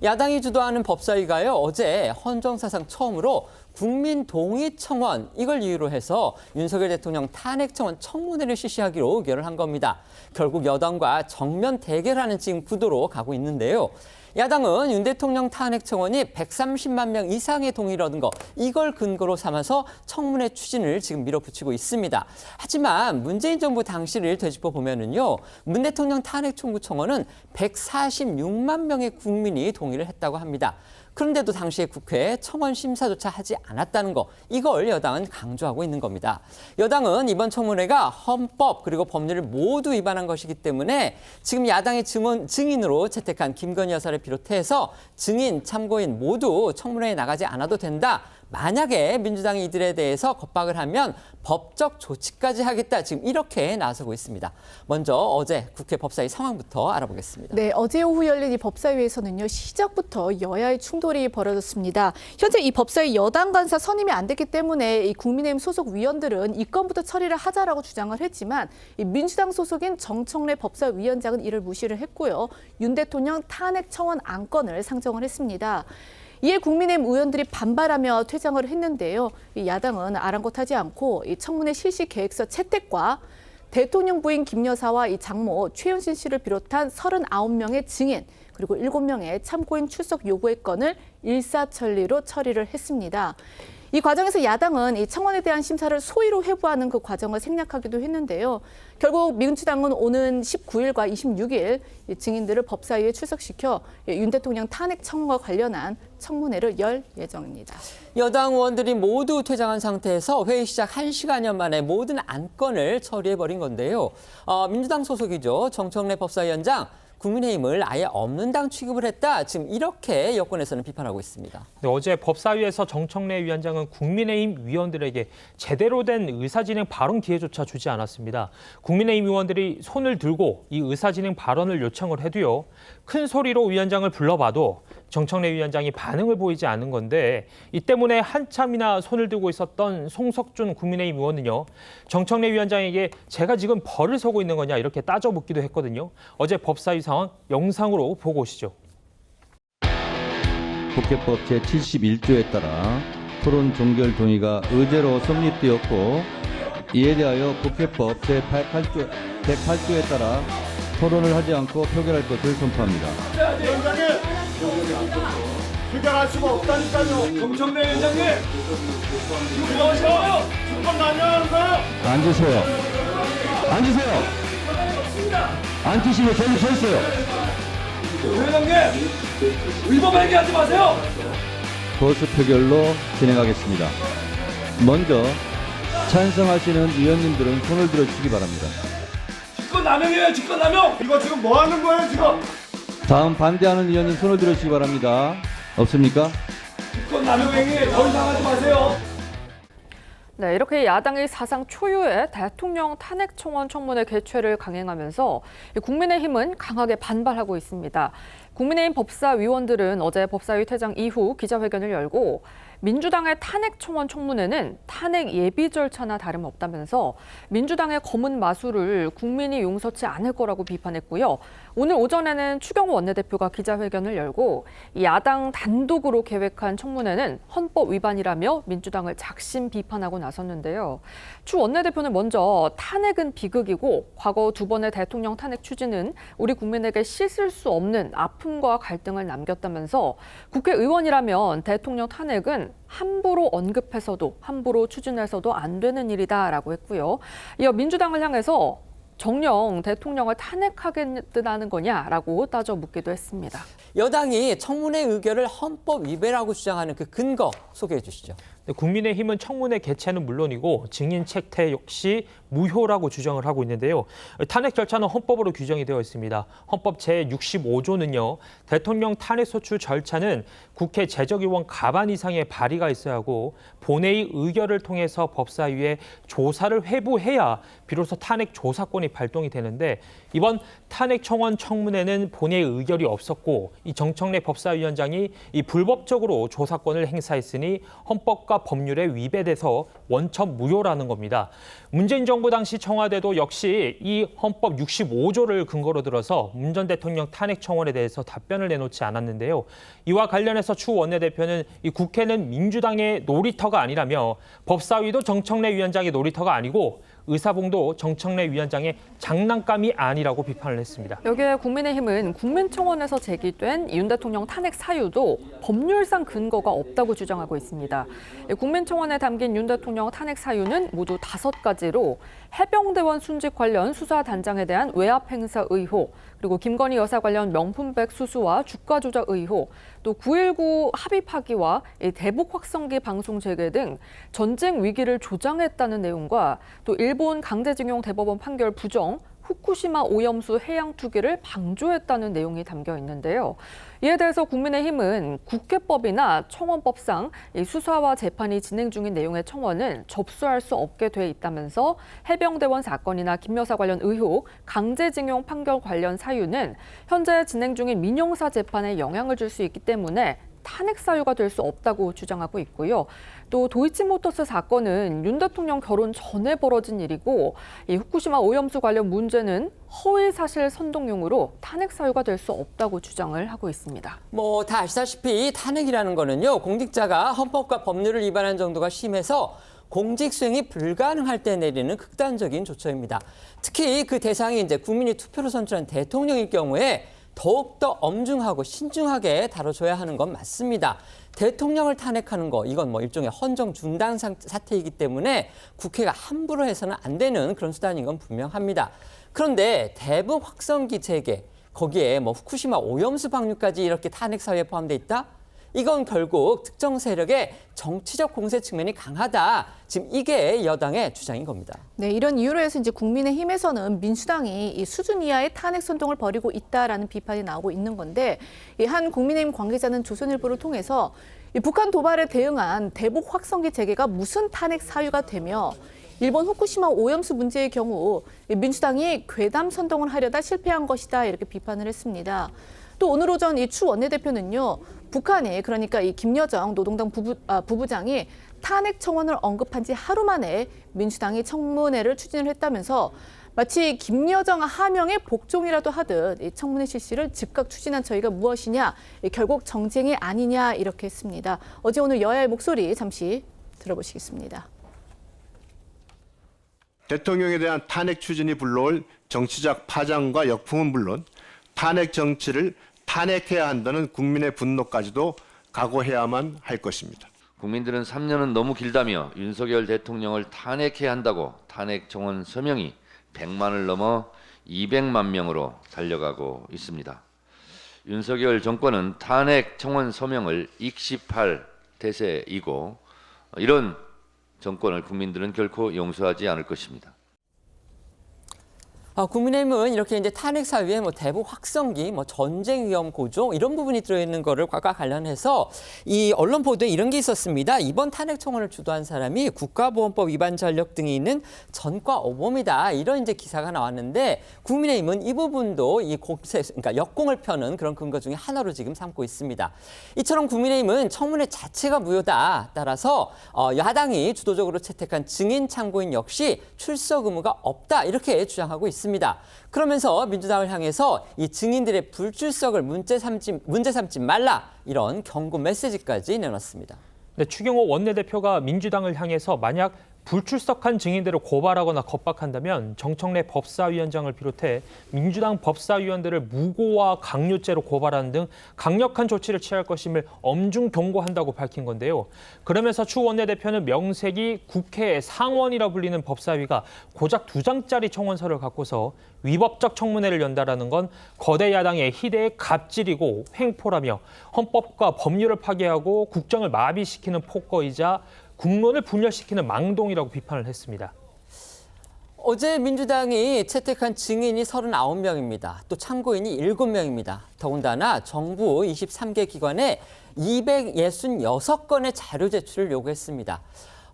야당이 주도하는 법사위가요, 어제 헌정사상 처음으로 국민 동의 청원 이걸 이유로 해서 윤석열 대통령 탄핵 청원 청문회를 실시하기로 의결을 한 겁니다. 결국 여당과 정면 대결하는 지금 구도로 가고 있는데요. 야당은 윤 대통령 탄핵 청원이 130만 명 이상의 동의를 얻은 거 이걸 근거로 삼아서 청문회 추진을 지금 밀어붙이고 있습니다. 하지만 문재인 정부 당시를 되짚어 보면은요, 문 대통령 탄핵 청구 청원은 146만 명의 국민이 동의를 했다고 합니다. 그런데도 당시에 국회에 청원 심사조차 하지 않았다는 거, 이걸 여당은 강조하고 있는 겁니다. 여당은 이번 청문회가 헌법 그리고 법률을 모두 위반한 것이기 때문에 지금 야당의 증인으로 채택한 김건희 여사를 비롯해서 증인, 참고인 모두 청문회에 나가지 않아도 된다. 만약에 민주당이 이들에 대해서 겁박을 하면 법적 조치까지 하겠다. 지금 이렇게 나서고 있습니다. 먼저 어제 국회 법사위 상황부터 알아보겠습니다. 네, 어제 오후 열린 이 법사위에서는요, 시작부터 여야의 충돌이 벌어졌습니다. 현재 이 법사위 여당 간사 선임이 안 됐기 때문에 이 국민의힘 소속 위원들은 이 건부터 처리를 하자라고 주장을 했지만 이 민주당 소속인 정청래 법사위원장은 이를 무시를 했고요. 윤 대통령 탄핵 청원 안건을 상정을 했습니다. 이에 국민의힘 의원들이 반발하며 퇴장을 했는데요. 이 야당은 아랑곳하지 않고 이 청문회 실시 계획서 채택과 대통령 부인 김 여사와 이 장모 최윤신 씨를 비롯한 39명의 증인 그리고 7명의 참고인 출석 요구의 건을 일사천리로 처리를 했습니다. 이 과정에서 야당은 이 청원에 대한 심사를 소위로 회부하는 그 과정을 생략하기도 했는데요. 결국 민주당은 오는 19일과 26일 이 증인들을 법사위에 출석시켜 윤 대통령 탄핵 청원과 관련한 청문회를 열 예정입니다. 여당 의원들이 모두 퇴장한 상태에서 회의 시작 1시간여 만에 모든 안건을 처리해버린 건데요. 민주당 소속이죠. 정청래 법사위원장. 국민의힘을 아예 없는 당 취급을 했다. 지금 이렇게 여권에서는 비판하고 있습니다. 네, 어제 법사위에서 정청래 위원장은 국민의힘 위원들에게 제대로 된 의사진행 발언 기회조차 주지 않았습니다. 국민의힘 의원들이 손을 들고 이 의사진행 발언을 요청을 해도요, 큰 소리로 위원장을 불러봐도 정청래 위원장이 반응을 보이지 않는 건데, 이 때문에 한참이나 손을 들고 있었던 송석준 국민의힘 의원은요, 정청래 위원장에게 제가 지금 벌을 서고 있는 거냐 이렇게 따져 묻기도 했거든요. 어제 법사위 상황 영상으로 보고 오시죠. 국회법 제71조에 따라 토론 종결 동의가 의제로 성립되었고, 이에 대하여 국회법 제108조에 따라 토론을 하지 않고 표결할 것을 선포합니다. 위원장님! 표결할 수가 없다니까요. 정청래 위원장님! 지금 뭐 하셔요? 주권 남용하는 거예요? 앉으세요. 앉으세요. 앉으시면 저기 서 있어요. 위원장님! 위법 행위하지 마세요! 거수 표결로 진행하겠습니다. 먼저 찬성하시는 위원님들은 손을 들어주시기 바랍니다. 주권 남용이에요, 주권 남용! 이거 지금 뭐 하는 거예요, 지금? 다음 반대하는 위원님 손을 들어주시기 바랍니다. 없습니까? 주권 남용 행위 더 이상 하지 마세요. 네, 이렇게 야당이 사상 초유의 대통령 탄핵 청원 청문회 개최를 강행하면서 국민의힘은 강하게 반발하고 있습니다. 국민의힘 법사위원들은 어제 법사위 퇴장 이후 기자회견을 열고 민주당의 탄핵 청원 청문회는 탄핵 예비 절차나 다름없다면서 민주당의 검은 마술을 국민이 용서치 않을 거라고 비판했고요. 오늘 오전에는 추경호 원내대표가 기자회견을 열고 야당 단독으로 계획한 청문회는 헌법 위반이라며 민주당을 작심 비판하고 나섰는데요. 추 원내대표는 먼저 탄핵은 비극이고 과거 두 번의 대통령 탄핵 추진은 우리 국민에게 씻을 수 없는 아픔과 갈등을 남겼다면서 국회의원이라면 대통령 탄핵은 함부로 언급해서도 함부로 추진해서도 안 되는 일이다라고 했고요. 이어 민주당을 향해서 정녕 대통령을 탄핵하겠다는 거냐라고 따져 묻기도 했습니다. 여당이 청문회 의결을 헌법 위배라고 주장하는 그 근거 소개해 주시죠. 국민의힘은 청문회 개최는 물론이고 증인 채택 역시 무효라고 주장을 하고 있는데요. 탄핵 절차는 헌법으로 규정이 되어 있습니다. 헌법 제65조는요. 대통령 탄핵 소추 절차는 국회 재적의원 과반 이상의 발의가 있어야 하고 본회의 의결을 통해서 법사위에 조사를 회부해야 비로소 탄핵 조사권이 발동이 되는데, 이번 탄핵 청원 청문회는 본회의 의결이 없었고 이 정청래 법사위원장이 이 불법적으로 조사권을 행사했으니 헌법과 헌법과 법률에 위배돼서 원천 무효라는 겁니다. 문재인 정부 당시 청와대도 역시 이 헌법 65조를 근거로 들어서 문 전 대통령 탄핵 청원에 대해서 답변을 내놓지 않았는데요. 이와 관련해서 추 원내대표는 이 국회는 민주당의 놀이터가 아니라며 법사위도 정청래 위원장의 놀이터가 아니고 의사봉도 정청래 위원장의 장난감이 아니라고 비판을 했습니다. 여기에 국민의힘은 국민청원에서 제기된 윤 대통령 탄핵 사유도 법률상 근거가 없다고 주장하고 있습니다. 국민청원에 담긴 윤 대통령 탄핵 사유는 모두 5가지로 해병대원 순직 관련 수사단장에 대한 외압 행사 의혹, 그리고 김건희 여사 관련 명품백 수수와 주가 조작 의혹, 또 9.19 합의 파기와 대북 확성기 방송 재개 등 전쟁 위기를 조장했다는 내용과 또 일본 강제징용 대법원 판결 부정, 후쿠시마 오염수 해양 투기를 방조했다는 내용이 담겨 있는데요. 이에 대해서 국민의힘은 국회법이나 청원법상 이 수사와 재판이 진행 중인 내용의 청원은 접수할 수 없게 돼 있다면서 해병대원 사건이나 김 여사 관련 의혹, 강제징용 판결 관련 사유는 현재 진행 중인 민형사 재판에 영향을 줄 수 있기 때문에 탄핵 사유가 될 수 없다고 주장하고 있고요. 또 도이치모터스 사건은 윤 대통령 결혼 전에 벌어진 일이고 이 후쿠시마 오염수 관련 문제는 허위 사실 선동용으로 탄핵 사유가 될 수 없다고 주장을 하고 있습니다. 뭐 다 아시다시피 탄핵이라는 거는요, 공직자가 헌법과 법률을 위반한 정도가 심해서 공직 수행이 불가능할 때 내리는 극단적인 조처입니다. 특히 그 대상이 이제 국민이 투표로 선출한 대통령일 경우에 더욱더 엄중하고 신중하게 다뤄줘야 하는 건 맞습니다. 대통령을 탄핵하는 거, 이건 뭐 일종의 헌정 중단 사태이기 때문에 국회가 함부로 해서는 안 되는 그런 수단인 건 분명합니다. 그런데 대북 확성기 재개, 거기에 뭐 후쿠시마 오염수 방류까지 이렇게 탄핵 사유에 포함돼 있다? 이건 결국 특정 세력의 정치적 공세 측면이 강하다. 지금 이게 여당의 주장인 겁니다. 네, 이런 이유로 해서 이제 국민의힘에서는 민주당이 이 수준 이하의 탄핵 선동을 벌이고 있다라는 비판이 나오고 있는 건데, 이 한 국민의힘 관계자는 조선일보를 통해서 이 북한 도발에 대응한 대북 확성기 재개가 무슨 탄핵 사유가 되며 일본 후쿠시마 오염수 문제의 경우 민주당이 괴담 선동을 하려다 실패한 것이다, 이렇게 비판을 했습니다. 또 오늘 오전 이 추 원내대표는요, 북한이, 그러니까 이 김여정 노동당 부부장이 탄핵 청원을 언급한 지 하루 만에 민주당이 청문회를 추진을 했다면서 마치 김여정 하명의 복종이라도 하듯 이 청문회 실시를 즉각 추진한 저희가 무엇이냐, 결국 정쟁이 아니냐, 이렇게 했습니다. 어제 오늘 여야의 목소리 잠시 들어보시겠습니다. 대통령에 대한 탄핵 추진이 불러올 정치적 파장과 역풍은 물론 탄핵 정치를 탄핵해야 한다는 국민의 분노까지도 각오해야만 할 것입니다. 국민들은 3년은 너무 길다며 윤석열 대통령을 탄핵해야 한다고 탄핵 청원 서명이 100만을 넘어 200만 명으로 달려가고 있습니다. 윤석열 정권은 탄핵 청원 서명을 익십할 대세이고 이런 정권을 국민들은 결코 용서하지 않을 것입니다. 국민의힘은 이렇게 이제 탄핵 사유에 뭐 대북 확성기, 뭐 전쟁 위험 고조 이런 부분이 들어있는 거를 관련해서 이 언론 보도에 이런 게 있었습니다. 이번 탄핵 청원을 주도한 사람이 국가보안법 위반 전력 등이 있는 전과 오범이다, 이런 이제 기사가 나왔는데 국민의힘은 이 부분도 이 공세, 그러니까 역공을 펴는 그런 근거 중에 하나로 지금 삼고 있습니다. 이처럼 국민의힘은 청문회 자체가 무효다. 따라서 야당이 주도적으로 채택한 증인 참고인 역시 출석 의무가 없다, 이렇게 주장하고 있습니다. 그러면서 민주당을 향해서 이 증인들의 불출석을 문제 삼지 말라, 이런 경고 메시지까지 내놨습니다. 네, 추경호 원내대표가 민주당을 향해서 만약 불출석한 증인들을 고발하거나 겁박한다면 정청래 법사위원장을 비롯해 민주당 법사위원들을 무고와 강요죄로 고발하는 등 강력한 조치를 취할 것임을 엄중 경고한다고 밝힌 건데요. 그러면서 추 원내대표는 명색이 국회 상원이라 불리는 법사위가 고작 2장짜리 청원서를 갖고서 위법적 청문회를 연다라는 건 거대 야당의 희대의 갑질이고 횡포라며 헌법과 법률을 파괴하고 국정을 마비시키는 폭거이자 국론을 분열시키는 망동이라고 비판을 했습니다. 어제 민주당이 채택한 증인이 39명입니다. 또 참고인이 7명입니다. 더군다나 정부 23개 기관에 266건의 자료 제출을 요구했습니다.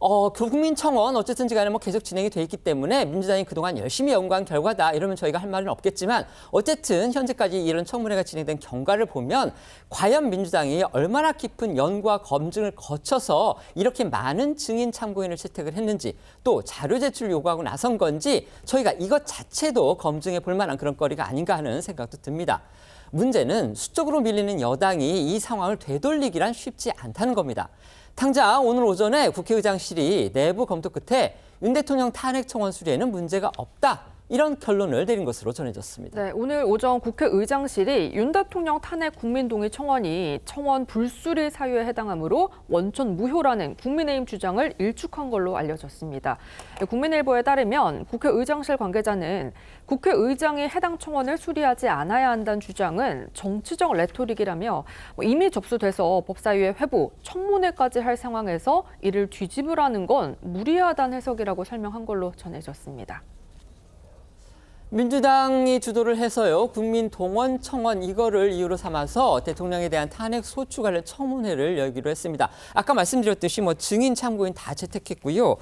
국민청원 어쨌든지 간에 뭐 계속 진행이 돼 있기 때문에 민주당이 그동안 열심히 연구한 결과다 이러면 저희가 할 말은 없겠지만 어쨌든 현재까지 이런 청문회가 진행된 경과를 보면 과연 민주당이 얼마나 깊은 연구와 검증을 거쳐서 이렇게 많은 증인 참고인을 채택을 했는지 또 자료 제출 요구하고 나선 건지 저희가 이것 자체도 검증해 볼 만한 그런 거리가 아닌가 하는 생각도 듭니다. 문제는 수적으로 밀리는 여당이 이 상황을 되돌리기란 쉽지 않다는 겁니다. 당장 오늘 오전에 국회의장실이 내부 검토 끝에 윤 대통령 탄핵 청원 수리에는 문제가 없다. 이런 결론을 내린 것으로 전해졌습니다. 네, 오늘 오전 국회의장실이 윤 대통령 탄핵 국민동의 청원이 청원 불수리 사유에 해당하므로 원천 무효라는 국민의힘 주장을 일축한 걸로 알려졌습니다. 국민일보에 따르면 국회의장실 관계자는 국회의장이 해당 청원을 수리하지 않아야 한다는 주장은 정치적 레토릭이라며 이미 접수돼서 법사위에 회부, 청문회까지 할 상황에서 이를 뒤집으라는 건 무리하다는 해석이라고 설명한 걸로 전해졌습니다. 민주당이 주도를 해서요. 국민 동원 청원 이거를 이유로 삼아서 대통령에 대한 탄핵 소추 관련 청문회를 열기로 했습니다. 아까 말씀드렸듯이 뭐 증인 참고인 다 채택했고요.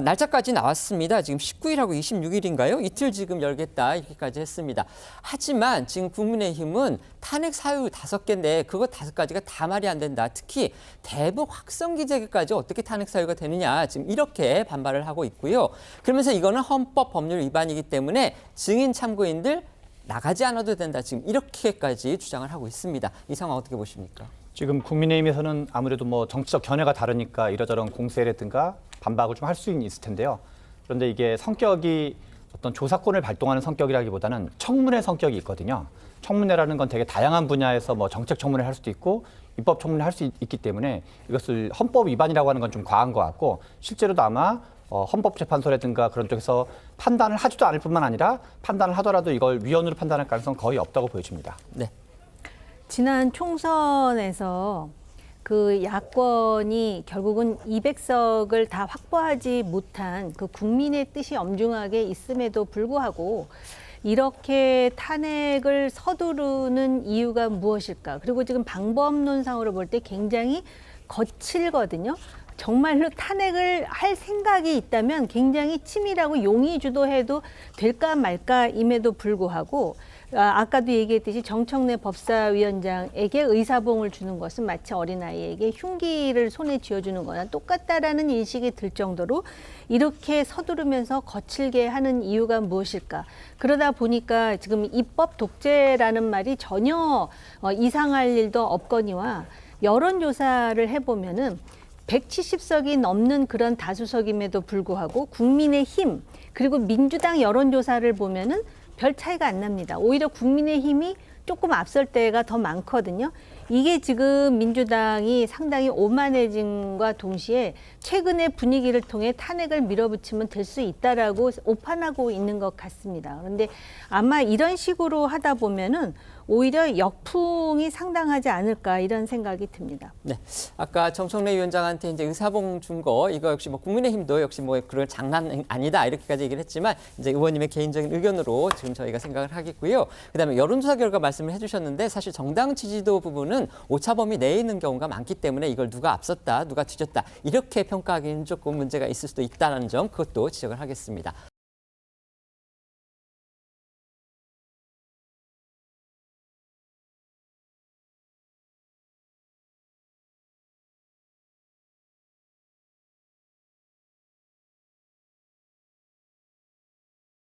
날짜까지 나왔습니다. 지금 19일하고 26일인가요? 이틀 지금 열겠다 이렇게까지 했습니다. 하지만 지금 국민의힘은 탄핵 사유 5개인데 그거 5가지가 다 말이 안 된다. 특히 대북 확성 기재까지 어떻게 탄핵 사유가 되느냐 지금 이렇게 반발을 하고 있고요. 그러면서 이거는 헌법 법률 위반이기 때문에 증인 참고인들 나가지 않아도 된다. 지금 이렇게까지 주장을 하고 있습니다. 이 상황 어떻게 보십니까? 지금 국민의힘에서는 아무래도 뭐 정치적 견해가 다르니까 이러저런 공세라든가 반박을 좀 할 수 있을 텐데요. 그런데 이게 성격이 어떤 조사권을 발동하는 성격이라기보다는 청문회 성격이 있거든요. 청문회라는 건 되게 다양한 분야에서 뭐 정책 청문회 할 수도 있고 입법 청문회 할 수 있기 때문에 이것을 헌법 위반이라고 하는 건 좀 과한 것 같고 실제로도 아마 헌법재판소라든가 그런 쪽에서 판단을 하지도 않을 뿐만 아니라 판단을 하더라도 이걸 위헌으로 판단할 가능성은 거의 없다고 보여집니다. 네. 지난 총선에서 그 야권이 결국은 200석을 다 확보하지 못한 그 국민의 뜻이 엄중하게 있음에도 불구하고 이렇게 탄핵을 서두르는 이유가 무엇일까? 그리고 지금 방법론상으로 볼 때 굉장히 거칠거든요. 정말로 탄핵을 할 생각이 있다면 굉장히 치밀하고 용의 주도해도 될까 말까임에도 불구하고 아까도 얘기했듯이 정청래 법사위원장에게 의사봉을 주는 것은 마치 어린아이에게 흉기를 손에 쥐어주는 거나 똑같다라는 인식이 들 정도로 이렇게 서두르면서 거칠게 하는 이유가 무엇일까? 그러다 보니까 지금 입법 독재라는 말이 전혀 이상할 일도 없거니와 여론조사를 해보면은 170석이 넘는 그런 다수석임에도 불구하고 국민의힘 그리고 민주당 여론조사를 보면은 별 차이가 안 납니다. 오히려 국민의힘이 조금 앞설 때가 더 많거든요. 이게 지금 민주당이 상당히 오만해짐과 동시에 최근의 분위기를 통해 탄핵을 밀어붙이면 될 수 있다라고 오판하고 있는 것 같습니다. 그런데 아마 이런 식으로 하다 보면은 오히려 역풍이 상당하지 않을까 이런 생각이 듭니다. 네, 아까 정청래 위원장한테 이제 의사봉 준 거 이거 역시 뭐 국민의힘도 역시 뭐 그런 장난 아니다 이렇게까지 얘기를 했지만 이제 의원님의 개인적인 의견으로 지금 저희가 생각을 하겠고요. 그다음에 여론조사 결과 말씀을 해주셨는데 사실 정당 지지도 부분은 오차 범위 내에 있는 경우가 많기 때문에 이걸 누가 앞섰다, 누가 뒤졌다 이렇게 평가하기는 조금 문제가 있을 수도 있다는 점 그것도 지적을 하겠습니다.